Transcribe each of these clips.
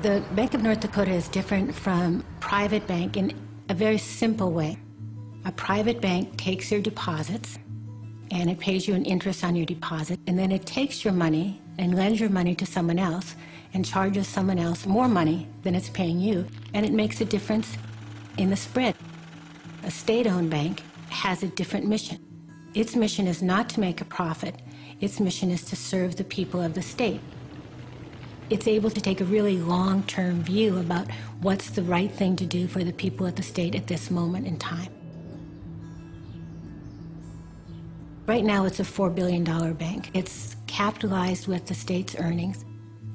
The Bank of North Dakota is different from private bank in a very simple way. A private bank takes your deposits and it pays you an interest on your deposit, and then it takes your money and lends your money to someone else and charges someone else more money than it's paying you, and it makes a difference in the spread. A state-owned bank has a different mission. Its mission is not to make a profit. Its mission is to serve the people of the state. It's able to take a really long-term view about what's the right thing to do for the people of the state at this moment in time. Right now, it's a $4 billion bank. It's capitalized with the state's earnings.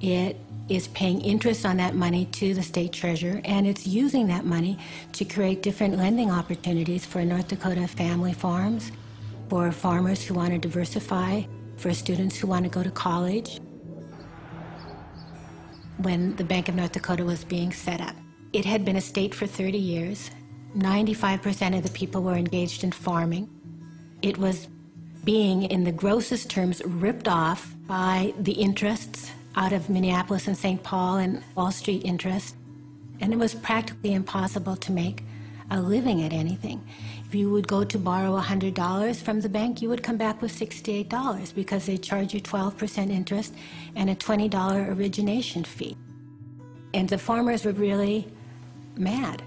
It is paying interest on that money to the state treasurer, and it's using that money to create different lending opportunities for North Dakota family farms, for farmers who want to diversify, for students who want to go to college. When the Bank of North Dakota was being set up, it had been a state for 30 years. 95% of the people were engaged in farming. It was being, in the grossest terms, ripped off by the interests out of Minneapolis and St. Paul and Wall Street interest. And it was practically impossible to make a living at anything. If you would go to borrow $100 from the bank, you would come back with $68 because they charge you 12% interest and a $20 origination fee. And the farmers were really mad.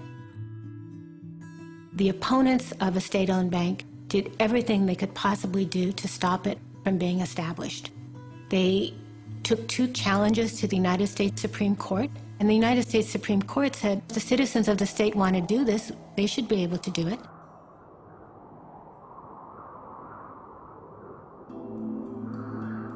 The opponents of a state-owned bank did everything they could possibly do to stop it from being established. They took 2 challenges to the United States Supreme Court, and the United States Supreme Court said the citizens of the state want to do this, they should be able to do it.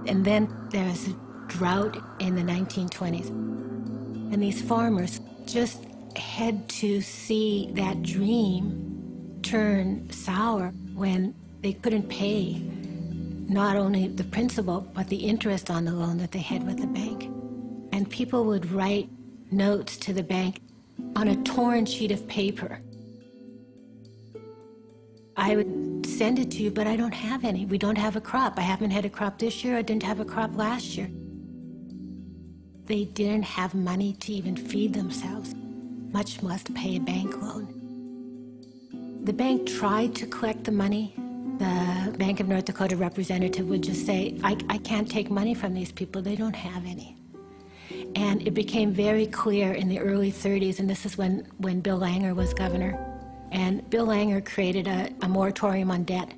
And then there was a drought in the 1920s, and these farmers just had to see that dream turn sour when they couldn't pay not only the principal, but the interest on the loan that they had with the bank. And people would write notes to the bank on a torn sheet of paper. I would send it to you, but I don't have any. We don't have a crop. I haven't had a crop this year. I didn't have a crop last year. They didn't have money to even feed themselves, much less pay a bank loan. The bank tried to collect the money. The Bank of North Dakota representative would just say, I can't take money from these people. They don't have any. And it became very clear in the early 30s, and this is when Bill Langer was governor, and Bill Langer created a moratorium on debt.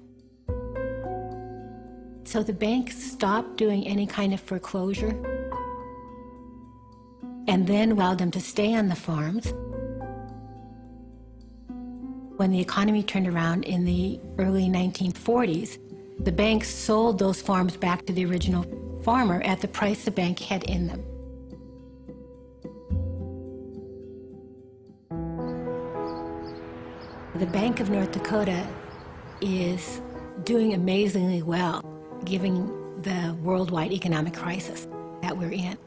So the bank stopped doing any kind of foreclosure and then allowed them to stay on the farms. When the economy turned around in the early 1940s, the bank sold those farms back to the original farmer at the price the bank had in them. The Bank of North Dakota is doing amazingly well, given the worldwide economic crisis that we're in.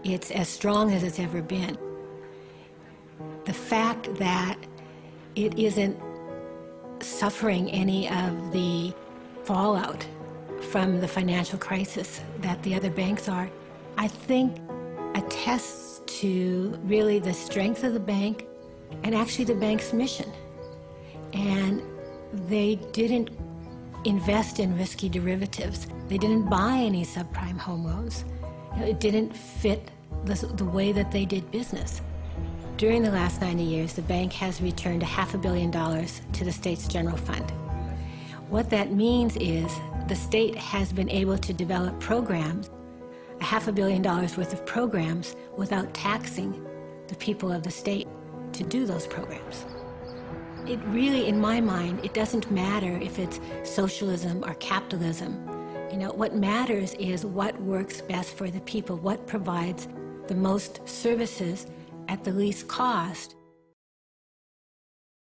It's as strong as it's ever been. The fact that it isn't suffering any of the fallout from the financial crisis that the other banks are, I think attests to really the strength of the bank and actually the bank's mission. And they didn't invest in risky derivatives. They didn't buy any subprime home loans. It didn't fit the way that they did business. During the last 90 years, the bank has returned $500 million to the state's general fund. What that means is the state has been able to develop programs, $500 million worth of programs, without taxing the people of the state to do those programs. It really, in my mind, it doesn't matter if it's socialism or capitalism. You know, what matters is what works best for the people, what provides the most services at the least cost